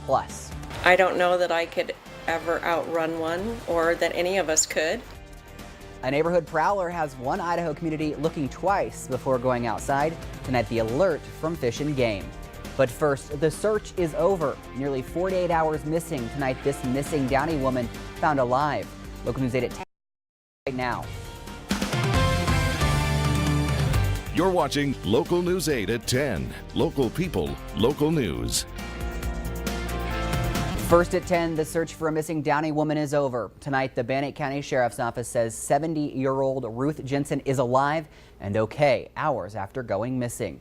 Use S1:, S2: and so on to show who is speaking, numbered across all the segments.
S1: Plus,
S2: I don't know that I could ever outrun one or that any of us could.
S1: a neighborhood prowler has one Idaho community looking twice before going outside. Tonight, the alert from Fish and Game. But first, the search is over. Nearly 48 hours missing. Tonight, this missing Downey woman found alive. Local News 8 at 10 right now.
S3: You're watching Local News 8 at 10. Local people, local news.
S1: First at 10, the search for a missing Downey woman is over. Tonight, the Bannock County Sheriff's Office says 70-year-old Ruth Jensen is alive and okay hours after going missing.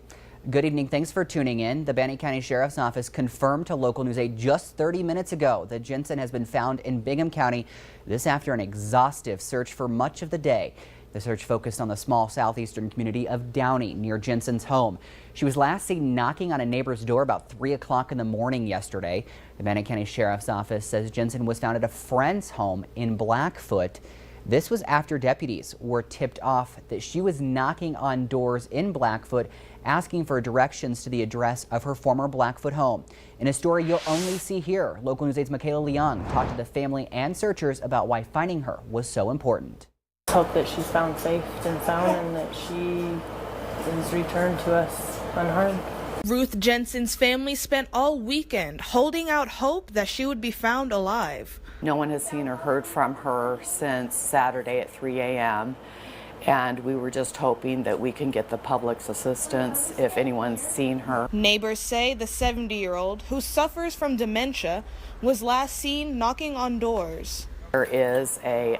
S1: Good evening. Thanks for tuning in. The Bannock County Sheriff's Office confirmed to Local News 8 just 30 minutes ago that Jensen has been found in Bingham County. This after an exhaustive search for much of the day. The search focused on the small southeastern community of Downey near Jensen's home. She was last seen knocking on a neighbor's door about 3 o'clock in the morning yesterday. The Bannock County Sheriff's Office says Jensen was found at a friend's home in Blackfoot. This was after deputies were tipped off that she was knocking on doors in Blackfoot, asking for directions to the address of her former Blackfoot home. In a story you'll only see here, Local News 8's Michaela Leung talked to the family and searchers about why finding her was so important.
S4: Hope that she's found safe and sound and that she is returned to us unharmed.
S5: Ruth Jensen's family spent all weekend holding out hope that she would be found alive.
S6: No one has seen or heard from her since Saturday at 3 a.m. and we were just hoping that we can get the public's assistance if anyone's seen her.
S5: Neighbors say the 70-year-old, who suffers from dementia, was last seen knocking on doors.
S6: There is a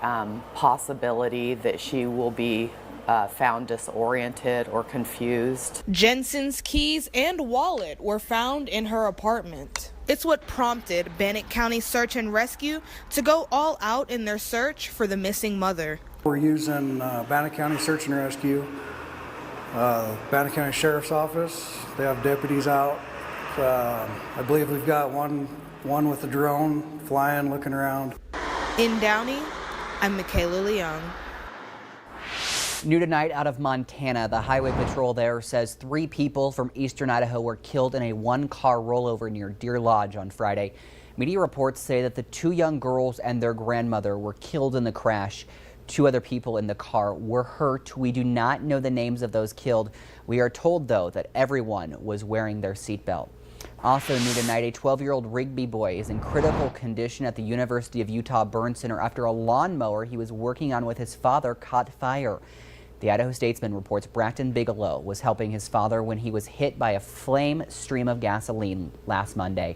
S6: possibility that she will be found disoriented or confused.
S5: Jensen's keys and wallet were found in her apartment. It's what prompted Bannock County Search and Rescue to go all out in their search for the missing mother.
S7: We're using Bannock County Search and Rescue, Bannock County Sheriff's Office. They have deputies out. I believe we've got one with a drone flying, looking around.
S5: In Downey, I'm Michaela Leung.
S1: New tonight out of Montana, the highway patrol there says 3 people from eastern Idaho were killed in a one-car rollover near Deer Lodge on Friday. Media reports say that the 2 young girls and their grandmother were killed in the crash. 2 other people in the car were hurt. We do not know the names of those killed. We are told, though, that everyone was wearing their seatbelt. Also new tonight, a 12-year-old Rigby boy is in critical condition at the University of Utah Burn Center after a lawnmower he was working on with his father caught fire. The Idaho Statesman reports Braxton Bigelow was helping his father when he was hit by a flame stream of gasoline last Monday.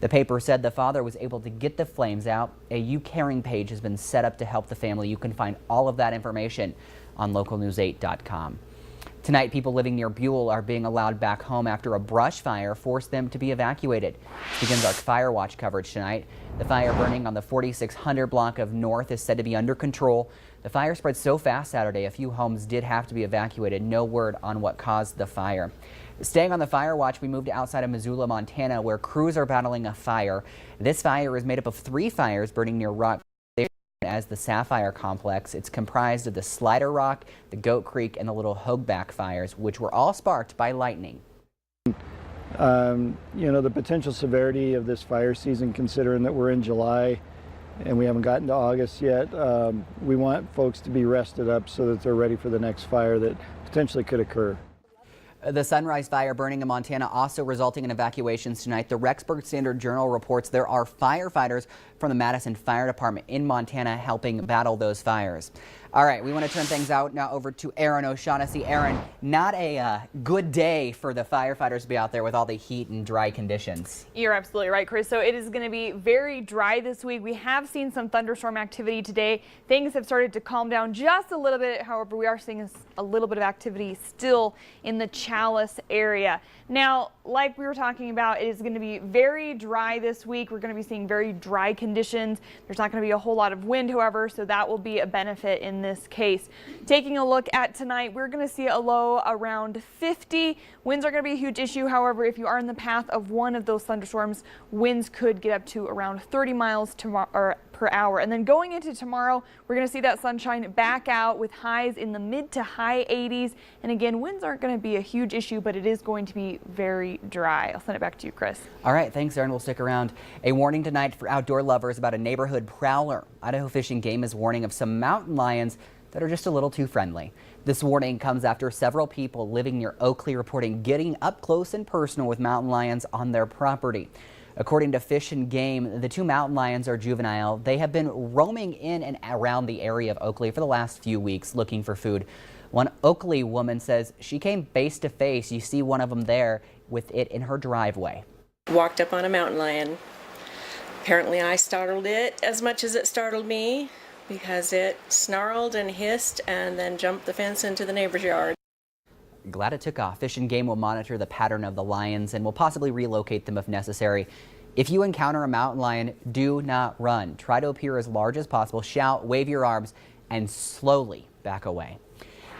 S1: The paper said the father was able to get the flames out. A U-Caring page has been set up to help the family. You can find all of that information on localnews8.com. Tonight, people living near Buell are being allowed back home after a brush fire forced them to be evacuated. This begins our fire watch coverage tonight. The fire burning on the 4600 block of North is said to be under control. The fire spread so fast Saturday, a few homes did have to be evacuated. No word on what caused the fire. Staying on the fire watch, we moved outside of Missoula, Montana, where crews are battling a fire. This fire is made up of 3 fires burning near Rock as the Sapphire Complex. It's comprised of the Slider Rock, the Goat Creek, and the Little Hoagback fires, which were all sparked by lightning.
S8: You know, the potential severity of this fire season, considering that we're in July and we haven't gotten to August yet, we want folks to be rested up so that they're ready for the next fire that potentially could occur.
S1: The Sunrise Fire burning in Montana also resulting in evacuations tonight. The Rexburg Standard-Journal reports there are firefighters from the Madison Fire Department in Montana helping battle those fires. All right, we want to turn things out now over to Aaron O'Shaughnessy. Aaron, not a good day for the firefighters to be out there with all the heat and dry conditions.
S9: You're absolutely right, Chris. So it is going to be very dry this week. We have seen some thunderstorm activity today. Things have started to calm down just a little bit. However, we are seeing a little bit of activity still in the Chalice area. Now, like we were talking about, it is going to be very dry this week. We're going to be seeing very dry conditions. There's not going to be a whole lot of wind, however, so that will be a benefit in this case. Taking a look at tonight, we're going to see a low around 50. Winds are going to be a huge issue. However, if you are in the path of one of those thunderstorms, winds could get up to around 30 miles per hour. And then going into tomorrow, we're going to see that sunshine back out with highs in the mid to high 80s. And again, winds aren't going to be a huge huge issue, but it is going to be very dry. I'll send it back to you, Chris.
S1: All right, thanks, Erin. We'll stick around. A warning tonight for outdoor lovers about a neighborhood prowler. Idaho Fish and Game is warning of some mountain lions that are just a little too friendly. This warning comes after several people living near Oakley reporting getting up close and personal with mountain lions on their property. According to Fish and Game, the 2 mountain lions are juvenile. They have been roaming in and around the area of Oakley for the last few weeks looking for food. One Oakley woman says she came face to face. You see one of them there with it in her driveway.
S2: Walked up on a mountain lion. Apparently I startled it as much as it startled me because it snarled and hissed and then jumped the fence into the neighbor's yard.
S1: Glad it took off. Fish and Game will monitor the pattern of the lions and will possibly relocate them if necessary. If you encounter a mountain lion, do not run. Try to appear as large as possible, shout, wave your arms, and slowly back away.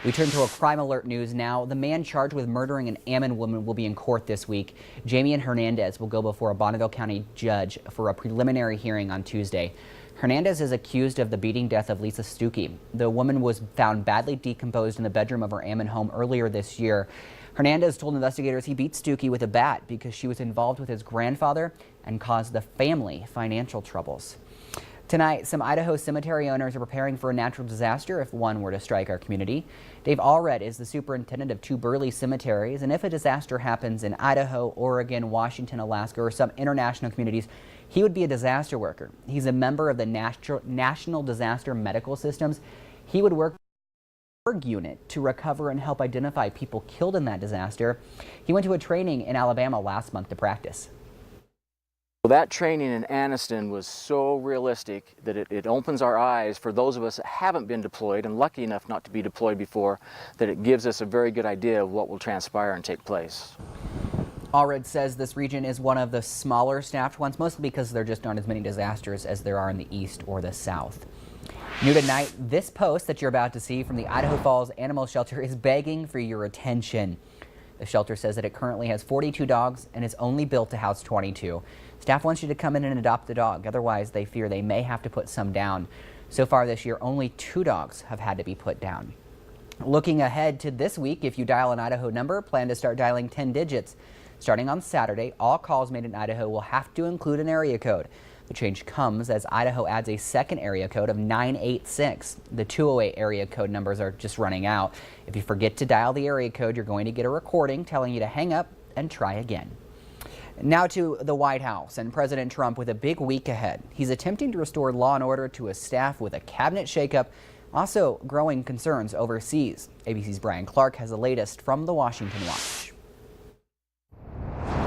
S1: We turn to a crime alert news now. The man charged with murdering an Ammon woman will be in court this week. Jamie Hernandez will go before a Bonneville County judge for a preliminary hearing on Tuesday. Hernandez is accused of the beating death of Lisa Stuckey. The woman was found badly decomposed in the bedroom of her Ammon home earlier this year. Hernandez told investigators he beat Stuckey with a bat because she was involved with his grandfather and caused the family financial troubles. Tonight, some Idaho cemetery owners are preparing for a natural disaster if one were to strike our community. Dave Allred is the superintendent of 2 Burley cemeteries, and if a disaster happens in Idaho, Oregon, Washington, Alaska, or some international communities, he would be a disaster worker. He's a member of the National Disaster Medical Systems. He would work unit to recover and help identify people killed in that disaster. He went to a training in Alabama last month to practice.
S10: Well, that training in Anniston was so realistic that it opens our eyes for those of us that haven't been deployed and lucky enough not to be deployed before, that it gives us a very good idea of what will transpire and take place.
S1: Allred says this region is one of the smaller staffed ones, mostly because there just aren't as many disasters as there are in the east or the south. New tonight, this post that you're about to see from the Idaho Falls Animal Shelter is begging for your attention. The shelter says that it currently has 42 dogs and is only built to house 22. Staff wants you to come in and adopt a dog. Otherwise, they fear they may have to put some down. So far this year, only 2 dogs have had to be put down. Looking ahead to this week, if you dial an Idaho number, plan to start dialing 10 digits. Starting on Saturday, all calls made in Idaho will have to include an area code. The change comes as Idaho adds a second area code of 986. The 208 area code numbers are just running out. If you forget to dial the area code, you're going to get a recording telling you to hang up and try again. Now to the White House and President Trump with a big week ahead. He's attempting to restore law and order to his staff with a cabinet shakeup, also growing concerns overseas. ABC's Brian Clark has the latest from the Washington Watch.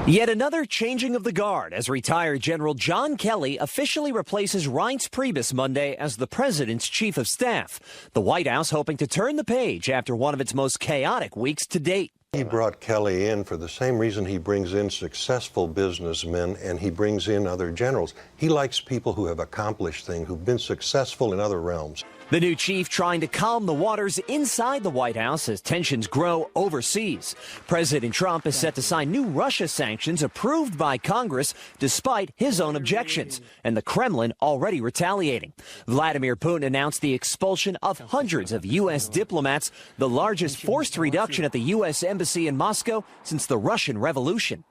S11: Yet another changing of the guard as retired General John Kelly officially replaces Reince Priebus Monday as the president's chief of staff. The White House hoping to turn the page after one of its most chaotic weeks to date.
S12: He brought Kelly in for the same reason he brings in successful businessmen and he brings in other generals. He likes people who have accomplished things, who've been successful in other realms.
S11: The new chief trying to calm the waters inside the White House as tensions grow overseas. President Trump is set to sign new Russia sanctions approved by Congress despite his own objections, and the Kremlin already retaliating. Vladimir Putin announced the expulsion of hundreds of U.S. diplomats, the largest forced reduction at the U.S. Embassy in Moscow since the Russian Revolution.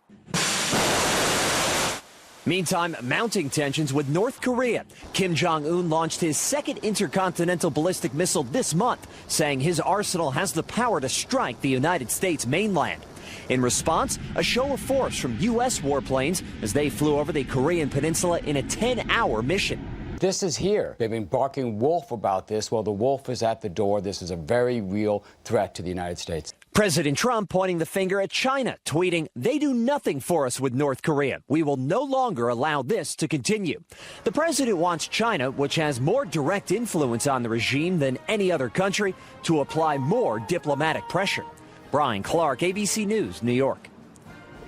S11: Meantime, mounting tensions with North Korea. Kim Jong-un launched his second intercontinental ballistic missile this month, saying his arsenal has the power to strike the United States mainland. In response, a show of force from U.S. warplanes as they flew over the Korean peninsula in a 10-hour mission.
S13: This is here. They've been barking wolf about this. Well, the wolf is at the door. This is a very real threat to the United States.
S11: President Trump pointing the finger at China, tweeting, "They do nothing for us with North Korea. We will no longer allow this to continue." The president wants China, which has more direct influence on the regime than any other country, to apply more diplomatic pressure. Brian Clark, ABC News, New York.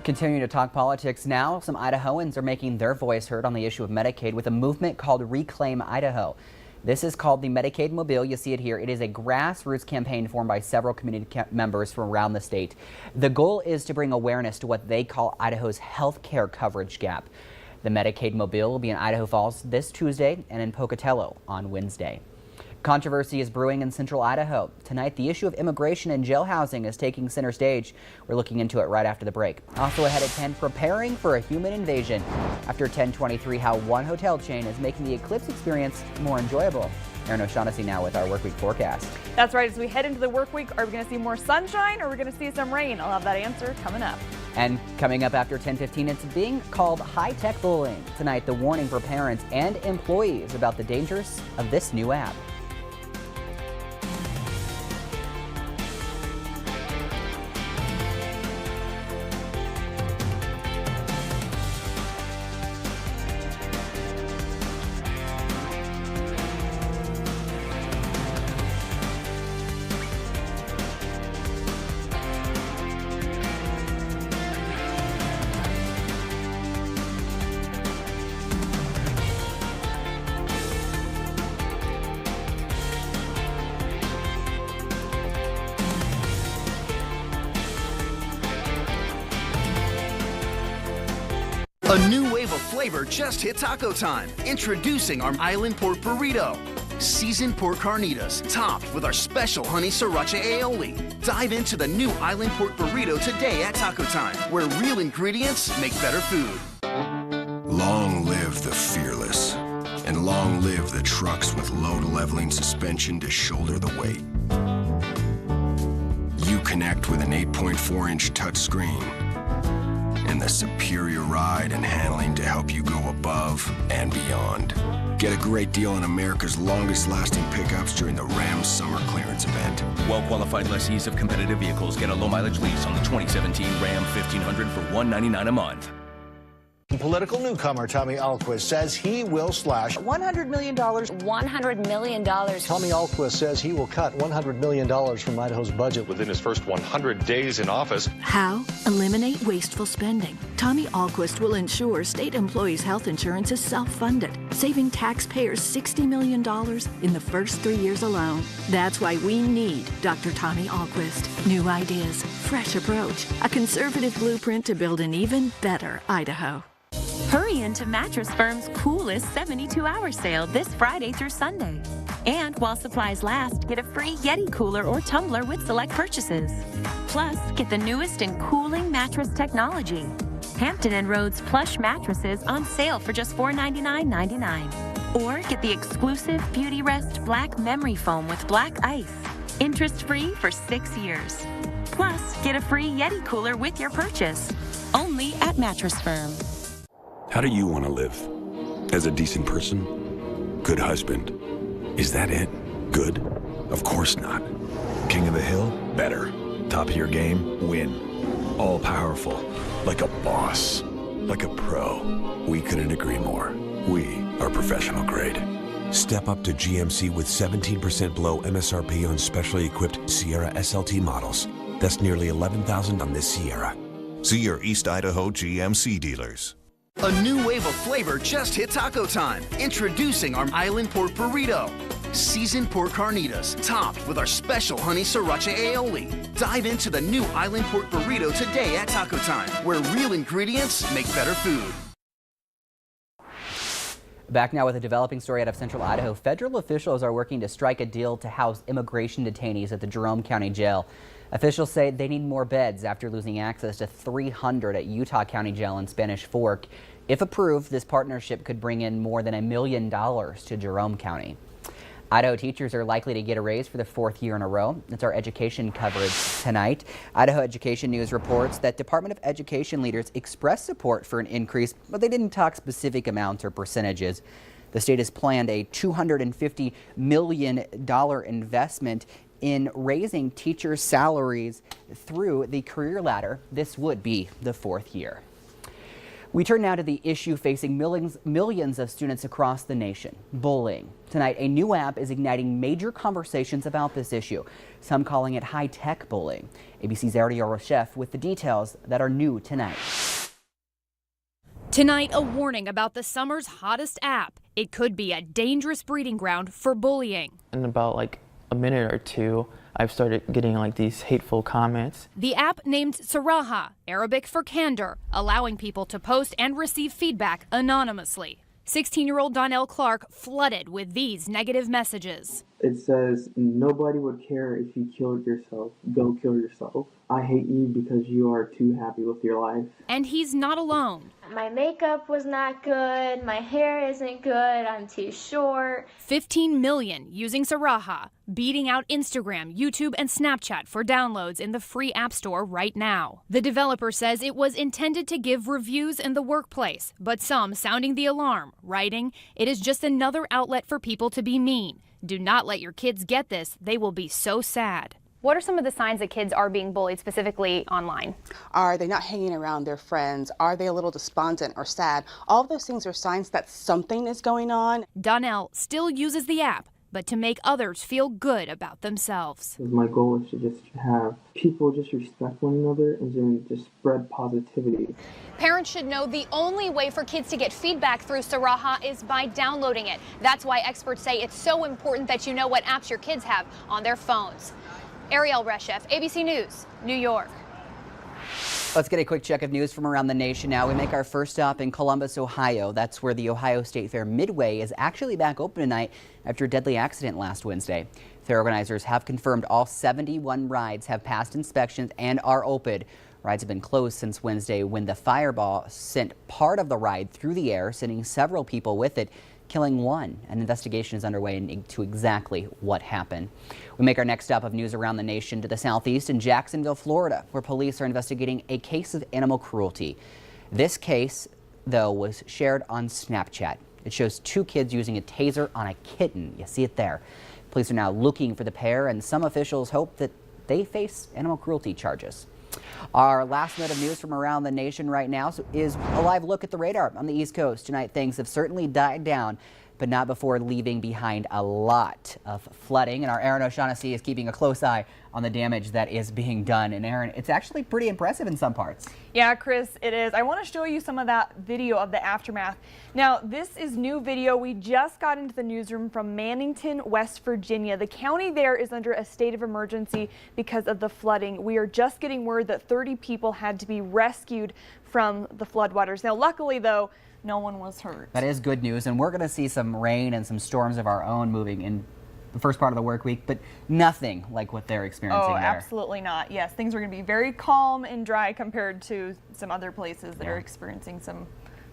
S1: Continuing to talk politics now, some Idahoans are making their voice heard on the issue of Medicaid with a movement called Reclaim Idaho. This is called the Medicaid Mobile. You see it here. It is a grassroots campaign formed by several community members from around the state. The goal is to bring awareness to what they call Idaho's health care coverage gap. The Medicaid Mobile will be in Idaho Falls this Tuesday and in Pocatello on Wednesday. Controversy is brewing in central Idaho. Tonight, the issue of immigration and jail housing is taking center stage. We're looking into it right after the break. Also ahead at 10, preparing for a human invasion. After 10:23, how one hotel chain is making the eclipse experience more enjoyable. Erin O'Shaughnessy now with our workweek forecast.
S9: That's right. As we head into the work week, are we going to see more sunshine or are we going to see some rain? I'll have that answer coming up.
S1: And coming up after 10:15, it's being called high-tech bullying. Tonight, the warning for parents and employees about the dangers of this new app.
S14: A new wave of flavor just hit taco time. Introducing our Island Pork Burrito. Seasoned pork carnitas, topped with our special honey sriracha aioli. Dive into the new Island Pork Burrito today at Taco Time, where real ingredients make better food.
S15: Long live the fearless, and long live the trucks with load-leveling suspension to shoulder the weight. You connect with an 8.4-inch touchscreen and the superior ride and handling to help you go above and beyond. Get a great deal on America's longest-lasting pickups during the Ram Summer Clearance event.
S16: Well-qualified lessees of competitive vehicles get a low-mileage lease on the 2017 Ram 1500 for $199 a month.
S17: Political newcomer Tommy Alquist says he will slash
S18: $100 million. $100 million.
S17: Tommy Alquist says he will cut $100 million from Idaho's budget
S19: within his first 100 days in office.
S20: How? Eliminate wasteful spending. Tommy Alquist will ensure state employees' health insurance is self-funded, saving taxpayers $60 million in the first 3 years alone. That's why we need Dr. Tommy Alquist. New ideas, fresh approach, a conservative blueprint to build an even better Idaho.
S21: Hurry into Mattress Firm's coolest 72-hour sale this Friday through Sunday. And while supplies last, get a free Yeti cooler or tumbler with select purchases. Plus, get the newest in cooling mattress technology. Hampton and Rhodes plush mattresses on sale for just $499.99. Or get the exclusive Beauty Rest Black Memory Foam with black ice. Interest-free for 6 years. Plus, get a free Yeti cooler with your purchase. Only at Mattress Firm.
S22: How do you want to live? As a decent person? Good husband? Is that it? Good? Of course not. King of the hill? Better. Top of your game? Win. All powerful. Like a boss. Like a pro. We couldn't agree more. We are professional grade.
S23: Step up to GMC with 17% below MSRP on specially equipped Sierra SLT models. That's nearly $11,000 on this Sierra.
S24: See your East Idaho GMC dealers.
S14: A new wave of flavor just hit taco time. Introducing our Island Pork Burrito. Seasoned pork carnitas, topped with our special honey sriracha aioli. Dive into the new Island Pork Burrito today at Taco Time, where real ingredients make better food.
S1: Back now with a developing story out of central Idaho. Federal officials are working to strike a deal to house immigration detainees at the Jerome County Jail. Officials say they need more beds after losing access to 300 at Utah County Jail in Spanish Fork. If approved, this partnership could bring in more than $1 million to Jerome County. Idaho teachers are likely to get a raise for the 4th year in a row. That's our education coverage tonight. Idaho Education News reports that Department of Education leaders expressed support for an increase, but they didn't talk specific amounts or percentages. The state has planned a $250 million investment in raising teachers' salaries through the career ladder. This would be the 4th year. We turn now to the issue facing millions of students across the nation, bullying. Tonight, a new app is igniting major conversations about this issue, some calling it high-tech bullying. ABC's Ariel Rochef with the details that are new tonight.
S25: Tonight, a warning about the summer's hottest app. It could be a dangerous breeding ground for bullying.
S4: In about a minute or two, I've started getting these hateful comments.
S25: The app named Saraha, Arabic for candor, allowing people to post and receive feedback anonymously. 16-year-old Donnell Clark flooded with these negative messages.
S3: It says, nobody would care if you killed yourself. Go kill yourself. I hate you because you are too happy with your life.
S25: And he's not alone.
S5: My makeup was not good. My hair isn't good. I'm too short.
S25: 15 million using Saraha, beating out Instagram, YouTube, and Snapchat for downloads in the free app store right now. The developer says it was intended to give reviews in the workplace, but some sounding the alarm, writing, "It is just another outlet for people to be mean. Do not let your kids get this. They will be so sad."
S6: What are some of the signs that kids are being bullied specifically online?
S7: Are they not hanging around their friends? Are they a little despondent or sad? All of those things are signs that something is going on.
S25: Donnell still uses the app, but to make others feel good about themselves.
S3: My goal is to just have people just respect one another and then just spread positivity.
S6: Parents should know the only way for kids to get feedback through Saraha is by downloading it. That's why experts say it's so important that you know what apps your kids have on their phones. Ariel Reshef, ABC News, New York.
S1: Let's get a quick check of news from around the nation now. We make our first stop in Columbus, Ohio. That's where the Ohio State Fair Midway is actually back open tonight after a deadly accident last Wednesday. Fair organizers have confirmed all 71 rides have passed inspections and are open. Rides have been closed since Wednesday when the fireball sent part of the ride through the air, sending several people with it, killing one. An investigation is underway into exactly what happened. We make our next stop of news around the nation to the southeast in Jacksonville, Florida, where police are investigating a case of animal cruelty. This case, though, was shared on Snapchat. It shows two kids using a taser on a kitten. You see it there. Police are now looking for the pair, and some officials hope that they face animal cruelty charges. Our last note of news from around the nation right now is a live look at the radar on the East Coast. Tonight, things have certainly died down, but not before leaving behind a lot of flooding. And our Aaron O'Shaughnessy is keeping a close eye on the damage that is being done. And Aaron, it's actually pretty impressive in some parts.
S9: Yeah, Chris, it is. I want to show you some of that video of the aftermath. Now, this is new video. We just got into the newsroom from Mannington, West Virginia. The county there is under a state of emergency because of the flooding. We are just getting word that 30 people had to be rescued from the floodwaters. Now, luckily, though, no one was hurt.
S1: That is good news, and we're going to see some rain and some storms of our own moving in the first part of the work week, but nothing like what they're experiencing there.
S9: Absolutely not. Yes, things are going to be very calm and dry compared to some other places that are experiencing some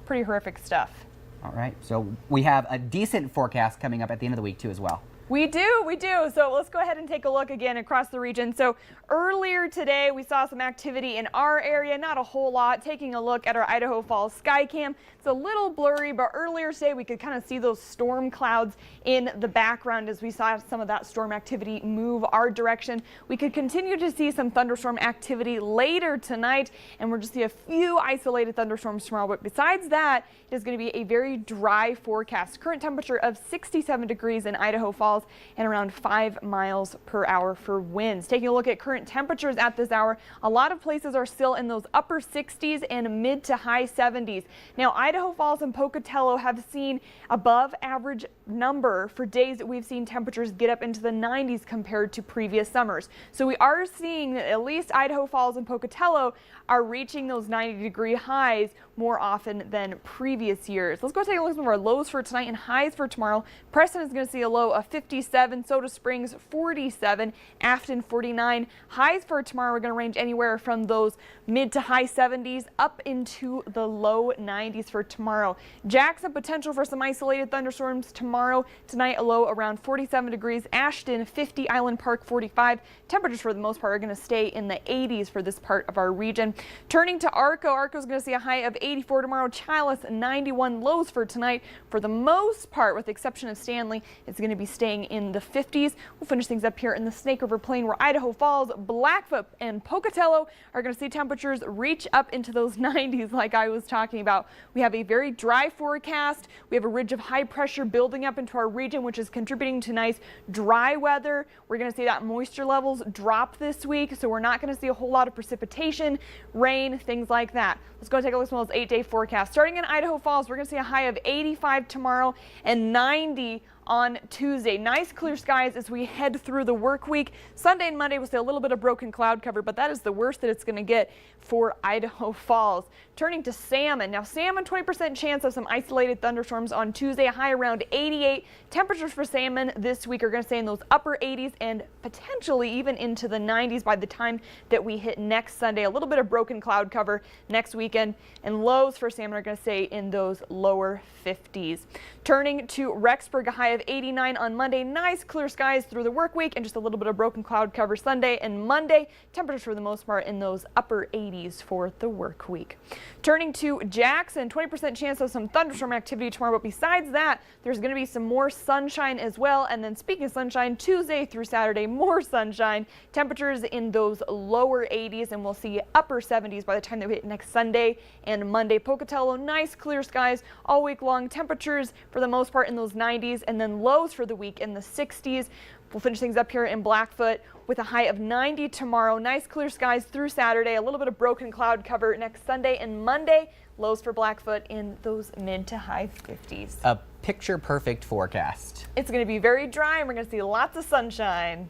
S9: pretty horrific stuff.
S1: All right, so we have a decent forecast coming up at the end of the week, too, as well.
S9: We do. So let's go ahead and take a look again across the region. So earlier today, we saw some activity in our area, not a whole lot. Taking a look at our Idaho Falls sky cam, it's a little blurry, but earlier today we could kind of see those storm clouds in the background as we saw some of that storm activity move our direction. We could continue to see some thunderstorm activity later tonight, and we're just see a few isolated thunderstorms tomorrow. But besides that, it is going to be a very dry forecast. Current temperature of 67 degrees in Idaho Falls and around 5 miles per hour for winds. Taking a look at current temperatures at this hour, a lot of places are still in those upper 60s and mid to high 70s. Now, Idaho Falls and Pocatello have seen above average number for days that we've seen temperatures get up into the 90s compared to previous summers. So we are seeing that at least Idaho Falls and Pocatello are reaching those 90-degree highs more often than previous years. Let's go take a look at some of our lows for tonight and highs for tomorrow. Preston is going to see a low of 57, Soda Springs 47, Afton 49. Highs for tomorrow are going to range anywhere from those mid to high 70s up into the low 90s for tomorrow. Jackson, potential for some isolated thunderstorms tomorrow. Tonight, a low around 47 degrees. Ashton 50, Island Park 45. Temperatures for the most part are going to stay in the 80s for this part of our region. Turning to Arco, Arco is going to see a high of 84 tomorrow. Challis 91, lows for tonight. For the most part, with the exception of Stanley, it's going to be staying in the 50s. We'll finish things up here in the Snake River Plain, where Idaho Falls, Blackfoot, and Pocatello are going to see temperatures reach up into those 90s like I was talking about. We have a very dry forecast. We have a ridge of high pressure building up into our region, which is contributing to nice dry weather. We're going to see that moisture levels drop this week, so we're not going to see a whole lot of precipitation, rain, things like that. Let's go take a look at some of those 8-day forecasts. Starting in Idaho Falls, we're going to see a high of 85 tomorrow and 90 on Tuesday. Nice clear skies as we head through the work week. Sunday and Monday we'll see a little bit of broken cloud cover, but that is the worst that it's going to get for Idaho Falls. Turning to Salmon. Now Salmon, 20% chance of some isolated thunderstorms on Tuesday, a high around 88. Temperatures for salmon this week are going to stay in those upper 80s and potentially even into the 90s by the time that we hit next Sunday. A little bit of broken cloud cover next weekend, and lows for salmon are going to stay in those lower 50s. Turning to Rexburg, a high of 89 on Monday. Nice clear skies through the work week and just a little bit of broken cloud cover Sunday and Monday. Temperatures for the most part in those upper 80s for the work week. Turning to Jackson, 20% chance of some thunderstorm activity tomorrow, but besides that, there's going to be some more sunshine as well. And then speaking of sunshine, Tuesday through Saturday, more sunshine. Temperatures in those lower 80s, and we'll see upper 70s by the time that we hit next Sunday and Monday. Pocatello, nice clear skies all week long. Temperatures for the most part in those 90s, and then lows for the week in the 60s. We'll finish things up here in Blackfoot with a high of 90 tomorrow. Nice clear skies through Saturday. A little bit of broken cloud cover next Sunday and Monday. Lows for Blackfoot in those mid to high 50s.
S1: A picture perfect forecast.
S9: It's going to be very dry and we're going to see lots of sunshine.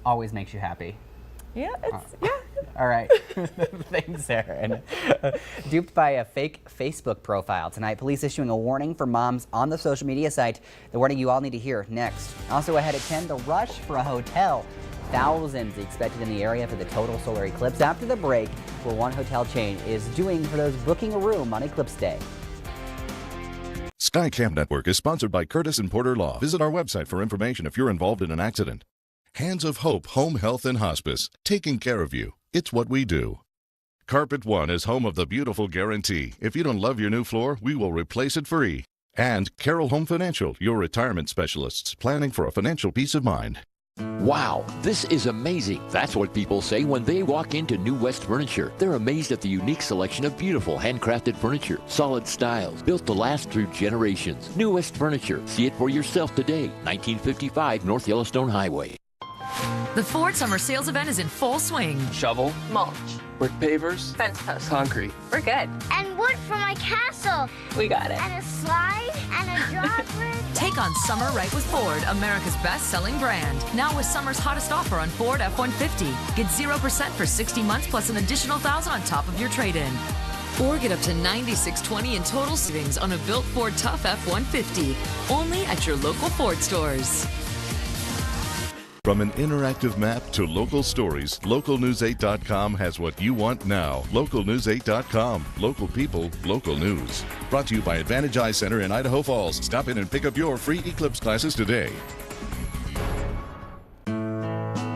S1: Always makes you happy.
S9: Yeah,
S1: All right. Thanks, Aaron. Duped by a fake Facebook profile. Tonight, police issuing a warning for moms on the social media site. The warning you all need to hear next. Also ahead at 10, the rush for a hotel. Thousands expected in the area for the total solar eclipse after the break, where one hotel chain is doing for those booking a room on Eclipse Day.
S2: Skycam Network is sponsored by Curtis and Porter Law. Visit our website for information if you're involved in an accident. Hands of Hope Home Health and Hospice. Taking care of you. It's what we do. Carpet One is home of the beautiful guarantee. If you don't love your new floor, we will replace it free. And Carroll Home Financial, your retirement specialists, planning for a financial peace of mind.
S8: Wow, this is amazing. That's what people say when they walk into New West Furniture. They're amazed at the unique selection of beautiful handcrafted furniture, solid styles, built to last through generations. New West Furniture. See it for yourself today. 1955 North Yellowstone Highway.
S10: The Ford Summer Sales Event is in full swing.
S12: Shovel.
S13: Mulch.
S12: Brick pavers.
S13: Fence post.
S12: Concrete.
S13: We're good.
S5: And wood for my castle.
S13: We got it.
S5: And a slide and a drawbridge.
S10: Take on summer right with Ford, America's best-selling brand. Now with summer's hottest offer on Ford F-150. Get 0% for 60 months plus an additional $1,000 on top of your trade-in. Or get up to $96.20 in total savings on a built Ford Tough F-150. Only at your local Ford stores.
S2: From an interactive map to local stories, LocalNews8.com has what you want now. LocalNews8.com. Local people, local news. Brought to you by Advantage Eye Center in Idaho Falls. Stop in and pick up your free Eclipse classes today.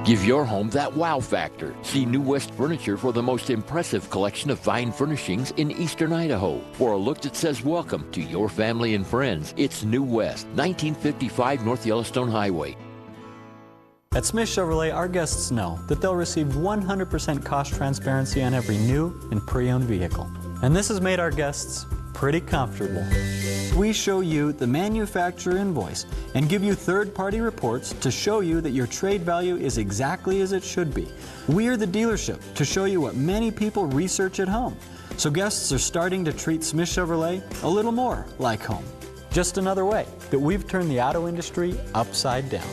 S8: Give your home that wow factor. See New West Furniture for the most impressive collection of fine furnishings in eastern Idaho. For a look that says welcome to your family and friends, it's New West, 1955 North Yellowstone Highway.
S26: At Smith Chevrolet, our guests know that they'll receive 100% cost transparency on every new and pre-owned vehicle. And this has made our guests pretty comfortable. We show you the manufacturer invoice and give you third-party reports to show you that your trade value is exactly as it should be. We're the dealership to show you what many people research at home. So guests are starting to treat Smith Chevrolet a little more like home. Just another way that we've turned the auto industry upside down.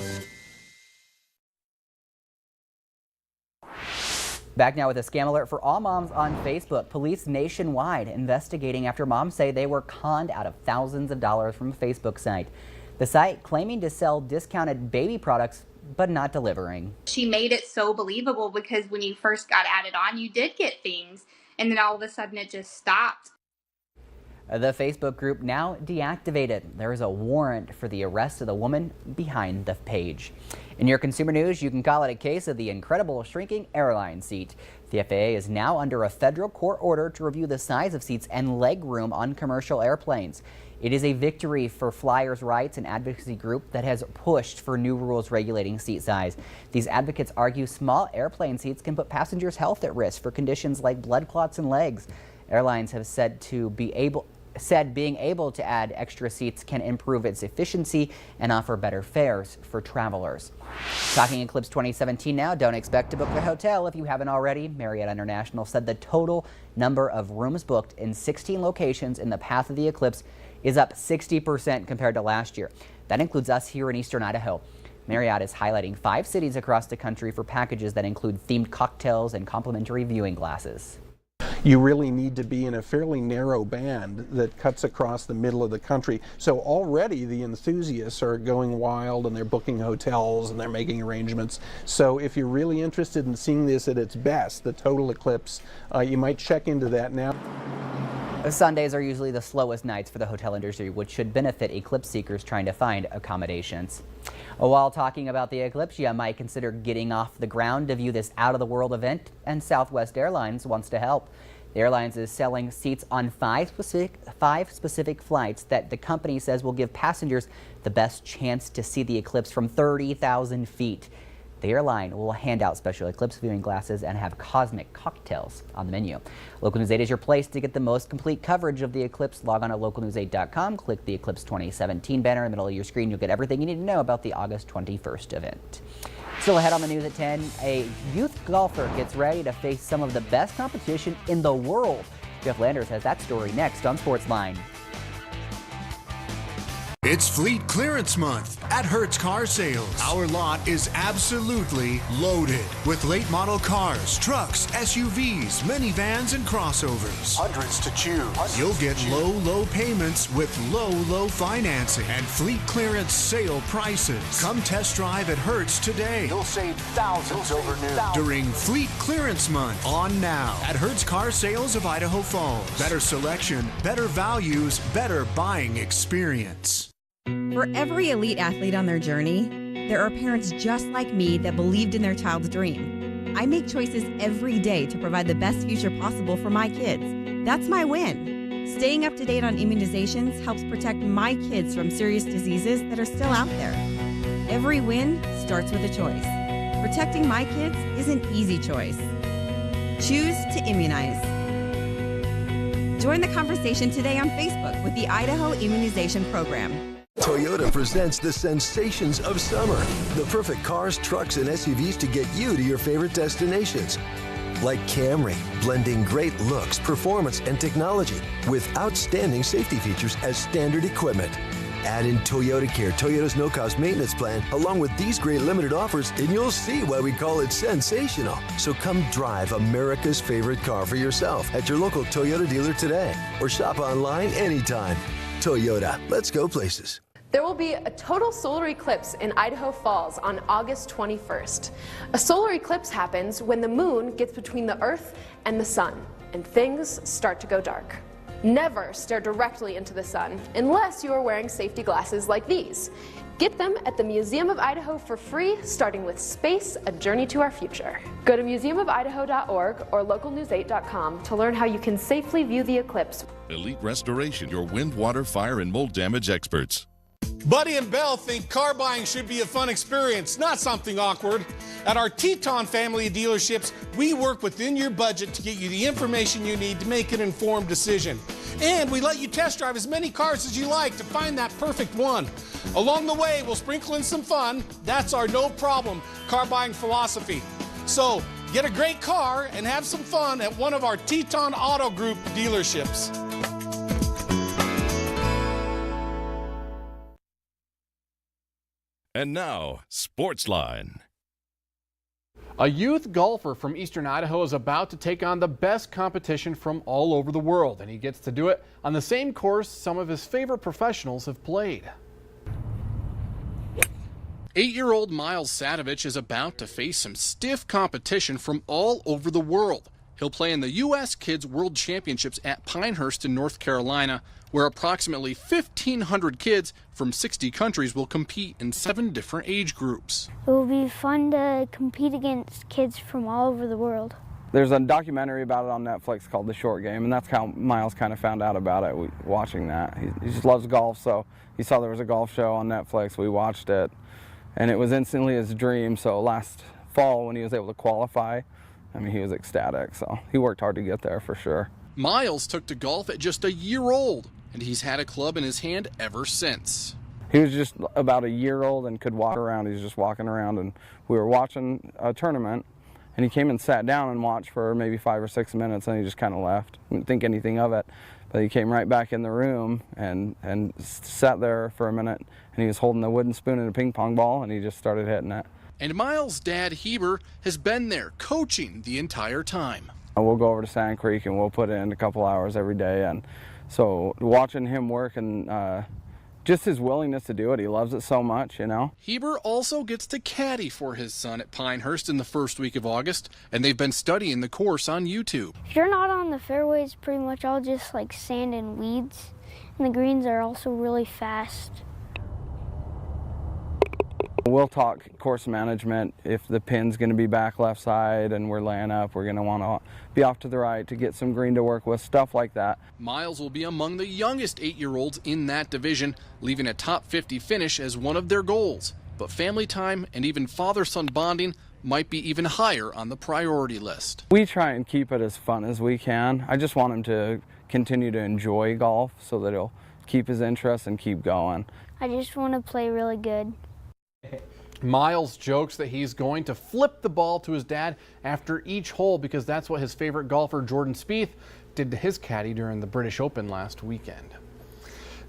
S1: Back now with a scam alert for all moms on Facebook. Police nationwide investigating after moms say they were conned out of thousands of dollars from a Facebook site. The site claiming to sell discounted baby products but not delivering.
S27: She made it so believable because when you first got added on, you did get things, and then all of a sudden it just stopped.
S1: The Facebook group now deactivated. There is a warrant for the arrest of the woman behind the page. In your consumer news, you can call it a case of the incredible shrinking airline seat. The FAA is now under a federal court order to review the size of seats and leg room on commercial airplanes. It is a victory for flyers' rights, an advocacy group that has pushed for new rules regulating seat size. These advocates argue small airplane seats can put passengers' health at risk for conditions like blood clots in legs. Airlines have said being able to add extra seats can improve its efficiency and offer better fares for travelers. Talking Eclipse 2017 now, don't expect to book a hotel if you haven't already. Marriott International said the total number of rooms booked in 16 locations in the path of the eclipse is up 60% compared to last year. That includes us here in eastern Idaho. Marriott is highlighting 5 cities across the country for packages that include themed cocktails and complimentary viewing glasses.
S11: You really need to be in a fairly narrow band that cuts across the middle of the country. So already the enthusiasts are going wild and they're booking hotels and they're making arrangements. So if you're really interested in seeing this at its best, the total eclipse, you might check into that now.
S1: Sundays are usually the slowest nights for the hotel industry, which should benefit eclipse seekers trying to find accommodations. While talking about the eclipse, you might consider getting off the ground to view this out-of-the-world event, and Southwest Airlines wants to help. The airlines is selling seats on 5 specific flights that the company says will give passengers the best chance to see the eclipse from 30,000 feet. The airline will hand out special eclipse viewing glasses and have cosmic cocktails on the menu. Local News 8 is your place to get the most complete coverage of the eclipse. Log on to localnews8.com, click the Eclipse 2017 banner in the middle of your screen. You'll get everything you need to know about the August 21st event. Still ahead on the news at 10, a youth golfer gets ready to face some of the best competition in the world. Jeff Landers has that story next on Sportsline.
S12: It's Fleet Clearance Month at Hertz Car Sales. Our lot is absolutely loaded with late model cars, trucks, SUVs, minivans, and crossovers. Hundreds to choose. You'll get low payments with low financing and fleet clearance sale prices. Come test drive at Hertz today. You'll save thousands over new. During Fleet Clearance Month on now at Hertz Car Sales of Idaho Falls. Better selection, better values, better buying experience.
S13: For every elite athlete on their journey, there are parents just like me that believed in their child's dream. I make choices every day to provide the best future possible for my kids. That's my win. Staying up to date on immunizations helps protect my kids from serious diseases that are still out there. Every win starts with a choice. Protecting my kids is an easy choice. Choose to immunize. Join the conversation today on Facebook with the Idaho Immunization Program.
S15: Toyota presents the sensations of summer. The perfect cars, trucks, and SUVs to get you to your favorite destinations. Like Camry, blending great looks, performance, and technology with outstanding safety features as standard equipment. Add in Toyota Care, Toyota's no-cost maintenance plan, along with these great limited offers, and you'll see why we call it sensational. So come drive America's favorite car for yourself at your local Toyota dealer today, or shop online anytime. Toyota, let's go places.
S16: There will be a total solar eclipse in Idaho Falls on August 21st. A solar eclipse happens when the moon gets between the Earth and the sun, and things start to go dark. Never stare directly into the sun unless you are wearing safety glasses like these. Get them at the Museum of Idaho for free, starting with Space, A Journey to Our Future. Go to museumofidaho.org or localnews8.com to learn how you can safely view the eclipse.
S2: Elite Restoration, your wind, water, fire, and mold damage experts.
S17: Buddy and Belle think car buying should be a fun experience, not something awkward. At our Teton family of dealerships, we work within your budget to get you the information you need to make an informed decision. And we let you test drive as many cars as you like to find that perfect one. Along the way, we'll sprinkle in some fun. That's our no problem car buying philosophy. So get a great car and have some fun at one of our Teton Auto Group dealerships.
S2: And now, Sportsline.
S18: A youth golfer from eastern Idaho is about to take on the best competition from all over the world, and he gets to do it on the same course some of his favorite professionals have played. 8-year-old Miles Sadovich is about to face some stiff competition from all over the world. He'll play in the U.S. Kids World Championships at Pinehurst in North Carolina, where approximately 1,500 kids from 60 countries will compete in 7 different age groups.
S28: It will be fun to compete against kids from all over the world.
S29: There's a documentary about it on Netflix called The Short Game, and that's how Miles kind of found out about it, watching that. He just loves golf, so he saw there was a golf show on Netflix. We watched it, and it was instantly his dream. So last fall when he was able to qualify, I mean, he was ecstatic, so he worked hard to get there for sure.
S18: Miles took to golf at just a year old, and he's had a club in his hand ever since.
S29: He was just about a year old and could walk around. He was just walking around, and we were watching a tournament, and he came and sat down and watched for maybe 5 or 6 minutes, and he just kind of left. Didn't think anything of it. But he came right back in the room and sat there for a minute, and he was holding the wooden spoon and a ping pong ball, and he just started hitting it.
S18: And Miles' dad, Heber, has been there coaching the entire time.
S29: We'll go over to Sand Creek and we'll put in a couple hours every day, and so watching him work and just his willingness to do it, he loves it so much, you know.
S18: Heber also gets to caddy for his son at Pinehurst in the first week of August, and they've been studying the course on YouTube.
S28: If you're not on the fairways, pretty much all just like sand and weeds, and the greens are also really fast.
S29: We'll talk course management. If the pin's going to be back left side and we're laying up, we're going to want to be off to the right to get some green to work with, stuff like that.
S18: Miles will be among the youngest 8-year-olds in that division, leaving a top 50 finish as one of their goals. But family time and even father-son bonding might be even higher on the priority list.
S29: We try and keep it as fun as we can. I just want him to continue to enjoy golf so that he'll keep his interest and keep going.
S28: I just want to play really good.
S4: Miles jokes that he's going to flip the ball to his dad after each hole because that's what his favorite golfer Jordan Spieth did to his caddy during the British Open last weekend.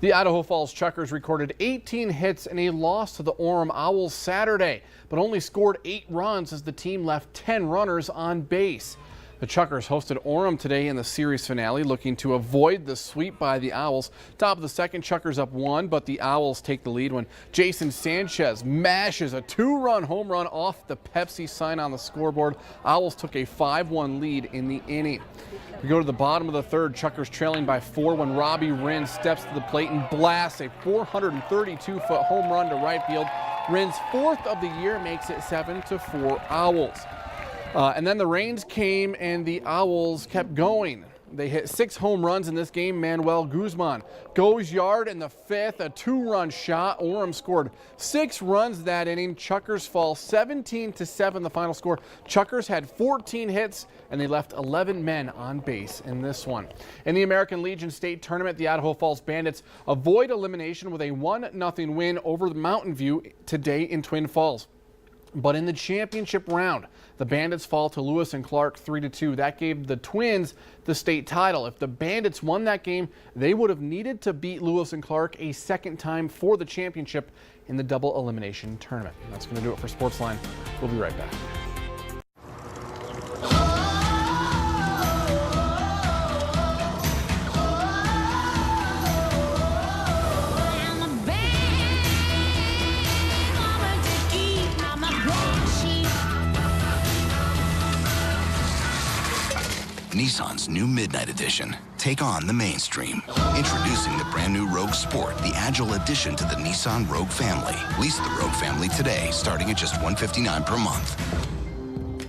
S4: The Idaho Falls Chuckers recorded 18 hits and a loss to the Orem Owls Saturday, but only scored 8 runs as the team left 10 runners on base. The Chuckers hosted Orem today in the series finale, looking to avoid the sweep by the Owls. Top of the second, Chuckers up 1, but the Owls take the lead when Jason Sanchez mashes a 2-run home run off the Pepsi sign on the scoreboard. Owls took a 5-1 lead in the inning. We go to the bottom of the third, Chuckers trailing by 4 when Robbie Rinn steps to the plate and blasts a 432-foot home run to right field. Rinn's 4th of the year makes it 7-4 Owls. And then the rains came and the Owls kept going. They hit 6 home runs in this game. Manuel Guzman goes yard in the 5th, a 2-run shot. Orem scored 6 runs that inning. Chuckers fall 17-7 the final score. Chuckers had 14 hits and they left 11 men on base in this one. In the American Legion State Tournament, the Idaho Falls Bandits avoid elimination with a 1-0 win over the Mountain View today in Twin Falls. But in the championship round, the Bandits fall to Lewis and Clark 3-2. That gave the Twins the state title. If the Bandits won that game, they would have needed to beat Lewis and Clark a second time for the championship in the double elimination tournament. That's going to do it for Sportsline. We'll be right back.
S7: Nissan's new Midnight Edition. Take on the mainstream. Introducing the brand new Rogue Sport, the agile addition to the Nissan Rogue family. Lease the Rogue family today, starting at just $159 per month.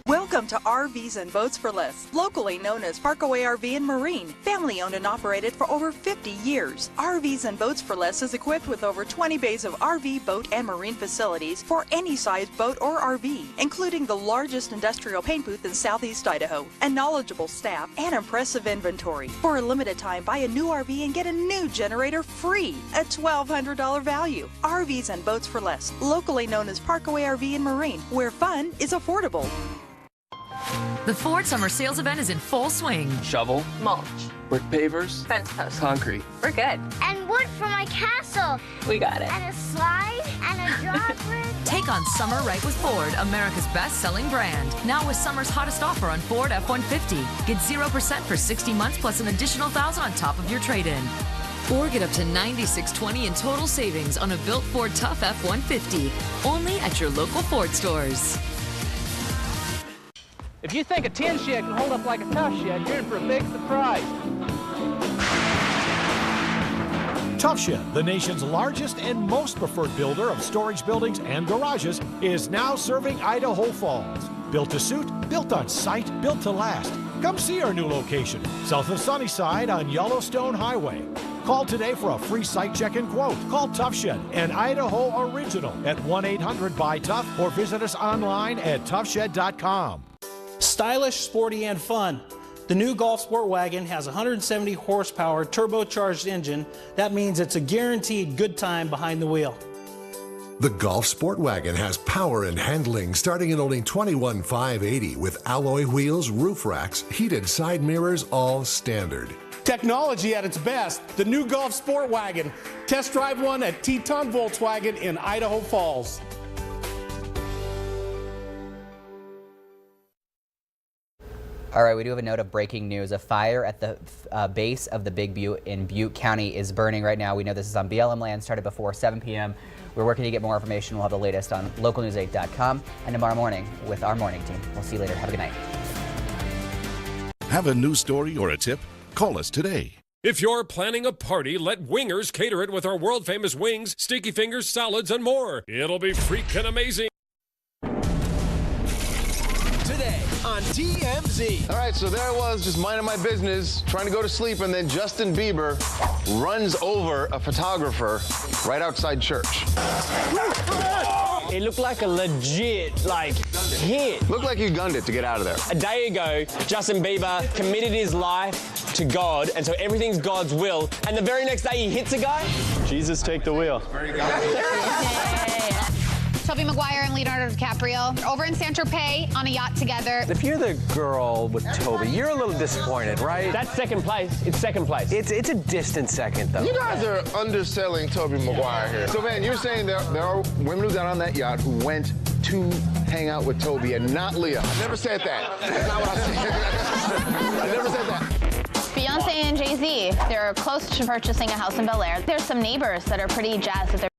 S14: Welcome to RVs and Boats for Less, locally known as Parkaway RV and Marine, family owned and operated for over 50 years. RVs and Boats for Less is equipped with over 20 bays of RV, boat, and marine facilities for any size boat or RV, including the largest industrial paint booth in southeast Idaho, a knowledgeable staff, and impressive inventory. For a limited time, buy a new RV and get a new generator free, a $1,200 value. RVs and Boats for Less, locally known as Parkaway RV and Marine, where fun is affordable.
S10: The Ford Summer Sales Event is in full swing.
S19: Shovel.
S20: Mulch.
S19: Brick pavers.
S20: Fence post.
S19: Concrete.
S20: We're good.
S28: And wood for my castle.
S20: We got it.
S28: And a slide and a drawbridge.
S10: Take on summer right with Ford, America's best-selling brand. Now with summer's hottest offer on Ford F-150. Get 0% for 60 months plus an additional $1,000 on top of your trade-in. Or get up to $96.20 in total savings on a built Ford Tough F-150. Only at your local Ford stores.
S21: If you think a tin shed can hold up like a tough shed, you're in for a big surprise.
S22: Tough Shed, the nation's largest and most preferred builder of storage buildings and garages, is now serving Idaho Falls. Built to suit, built on site, built to last. Come see our new location, south of Sunnyside on Yellowstone Highway. Call today for a free site check and quote. Call Tough Shed, an Idaho original, at 1-800-BUY-TOUGH or visit us online at toughshed.com.
S23: Stylish, sporty, and fun. The new Golf Sport Wagon has a 170 horsepower turbocharged engine. That means it's a guaranteed good time behind the wheel.
S12: The Golf Sport Wagon has power and handling starting at only $21,580 with alloy wheels, roof racks, heated side mirrors, all standard.
S17: Technology at its best. The new Golf Sport Wagon. Test drive one at Teton Volkswagen in Idaho Falls.
S1: All right, we do have a note of breaking news. A fire at the base of the Big Butte in Butte County is burning right now. We know this is on BLM land, started before 7 p.m. We're working to get more information. We'll have the latest on localnews8.com and tomorrow morning with our morning team. We'll see you later. Have a good night.
S2: Have a news story or a tip? Call us today.
S3: If you're planning a party, let Wingers cater it with our world-famous wings, sticky fingers, salads, and more. It'll be freaking amazing.
S5: Today on TMZ.
S6: All right, so there I was, just minding my business, trying to go to sleep, and then Justin Bieber runs over a photographer right outside church.
S8: It looked like a legit, hit.
S6: Looked like you gunned it to get out of there.
S8: A day ago, Justin Bieber committed his life to God, and so everything's God's will. And the very next day, he hits a guy.
S6: Jesus, take the wheel.
S9: Tobey Maguire and Leonardo DiCaprio over in Saint-Tropez on a yacht together.
S6: If you're the girl with Toby, you're a little disappointed, right?
S8: That's second place. It's second place.
S6: It's a distant second, though. You guys are underselling Tobey Maguire here. So, man, you're saying there are women who got on that yacht who went to hang out with Toby and not Leah. I never said that. That's not what I said. I never said that.
S9: Beyonce and Jay-Z, they're close to purchasing a house in Bel Air. There's some neighbors that are pretty jazzed that they're